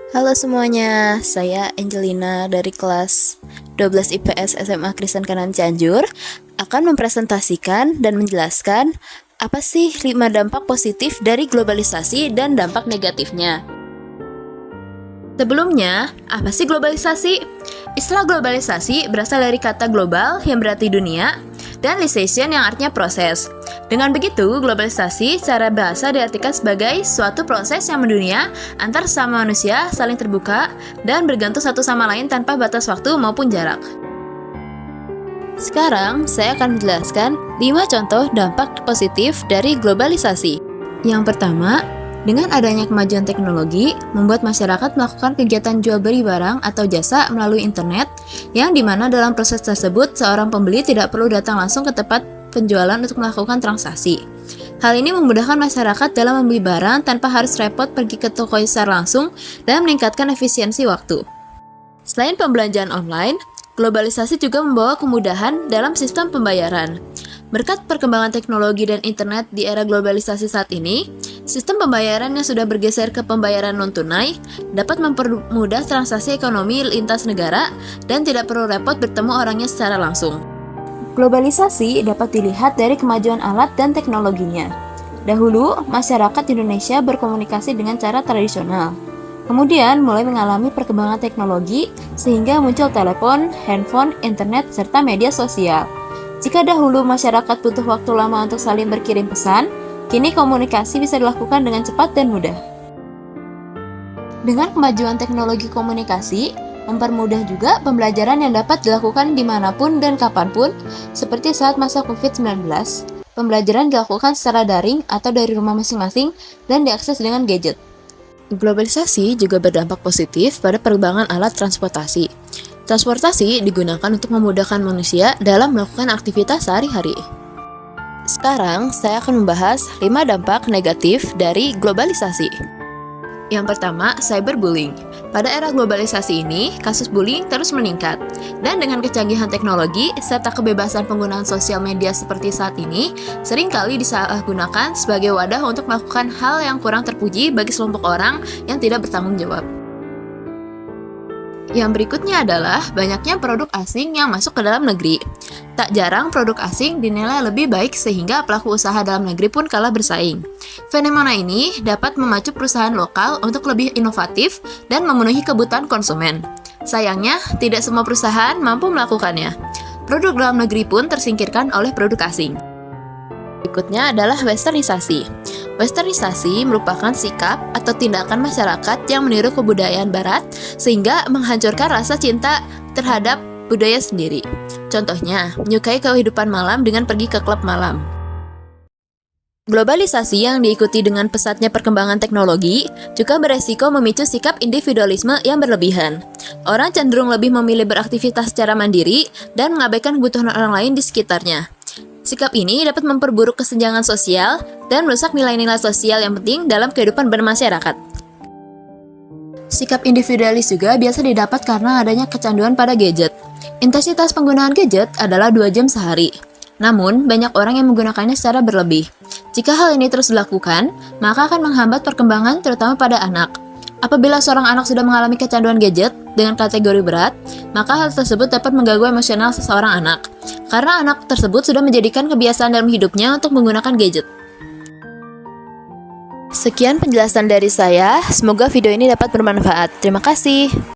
Halo semuanya, saya Angelina dari kelas 12 IPS SMA Kristen Kanan Cianjur akan mempresentasikan dan menjelaskan apa sih 5 dampak positif dari globalisasi dan dampak negatifnya. Sebelumnya, apa sih globalisasi? Istilah globalisasi berasal dari kata global yang berarti dunia dan lisation yang artinya proses. Dengan begitu, globalisasi secara bahasa diartikan sebagai suatu proses yang mendunia antar sesama manusia saling terbuka dan bergantung satu sama lain tanpa batas waktu maupun jarak. Sekarang, saya akan menjelaskan 5 contoh dampak positif dari globalisasi. Yang pertama, dengan adanya kemajuan teknologi, membuat masyarakat melakukan kegiatan jual beli barang atau jasa melalui internet, yang dimana dalam proses tersebut seorang pembeli tidak perlu datang langsung ke tempat penjualan untuk melakukan transaksi. Hal ini memudahkan masyarakat dalam membeli barang tanpa harus repot pergi ke toko secara langsung dan meningkatkan efisiensi waktu. Selain pembelanjaan online, globalisasi juga membawa kemudahan dalam sistem pembayaran. Berkat perkembangan teknologi dan internet di era globalisasi saat ini, sistem pembayaran yang sudah bergeser ke pembayaran non-tunai dapat mempermudah transaksi ekonomi lintas negara dan tidak perlu repot bertemu orangnya secara langsung. Globalisasi dapat dilihat dari kemajuan alat dan teknologinya. Dahulu, masyarakat Indonesia berkomunikasi dengan cara tradisional. Kemudian mulai mengalami perkembangan teknologi sehingga muncul telepon, handphone, internet, serta media sosial. Jika dahulu masyarakat butuh waktu lama untuk saling berkirim pesan, kini komunikasi bisa dilakukan dengan cepat dan mudah. Dengan kemajuan teknologi komunikasi, mempermudah juga pembelajaran yang dapat dilakukan dimanapun dan kapanpun, seperti saat masa COVID-19. Pembelajaran dilakukan secara daring atau dari rumah masing-masing dan diakses dengan gadget. Globalisasi juga berdampak positif pada perkembangan alat transportasi. Transportasi digunakan untuk memudahkan manusia dalam melakukan aktivitas sehari-hari. Sekarang, saya akan membahas 5 dampak negatif dari globalisasi. Yang pertama, cyberbullying. Pada era globalisasi ini, kasus bullying terus meningkat. Dan dengan kecanggihan teknologi, serta kebebasan penggunaan sosial media seperti saat ini, seringkali disalahgunakan sebagai wadah untuk melakukan hal yang kurang terpuji bagi sekelompok orang yang tidak bertanggung jawab. Yang berikutnya adalah banyaknya produk asing yang masuk ke dalam negeri. Tak jarang produk asing dinilai lebih baik sehingga pelaku usaha dalam negeri pun kalah bersaing. Fenomena ini dapat memacu perusahaan lokal untuk lebih inovatif dan memenuhi kebutuhan konsumen. Sayangnya, tidak semua perusahaan mampu melakukannya. Produk dalam negeri pun tersingkirkan oleh produk asing. Berikutnya adalah westernisasi. Westernisasi merupakan sikap atau tindakan masyarakat yang meniru kebudayaan barat sehingga menghancurkan rasa cinta terhadap budaya sendiri. Contohnya, menyukai kehidupan malam dengan pergi ke klub malam. Globalisasi yang diikuti dengan pesatnya perkembangan teknologi juga beresiko memicu sikap individualisme yang berlebihan. Orang cenderung lebih memilih beraktivitas secara mandiri dan mengabaikan kebutuhan orang lain di sekitarnya. Sikap ini dapat memperburuk kesenjangan sosial dan merusak nilai-nilai sosial yang penting dalam kehidupan bermasyarakat. Sikap individualis juga biasa didapat karena adanya kecanduan pada gadget. Intensitas penggunaan gadget adalah 2 jam sehari. Namun, banyak orang yang menggunakannya secara berlebih. Jika hal ini terus dilakukan, maka akan menghambat perkembangan terutama pada anak. Apabila seorang anak sudah mengalami kecanduan gadget dengan kategori berat, maka hal tersebut dapat mengganggu emosional seseorang anak. Karena anak tersebut sudah menjadikan kebiasaan dalam hidupnya untuk menggunakan gadget. Sekian penjelasan dari saya, semoga video ini dapat bermanfaat. Terima kasih.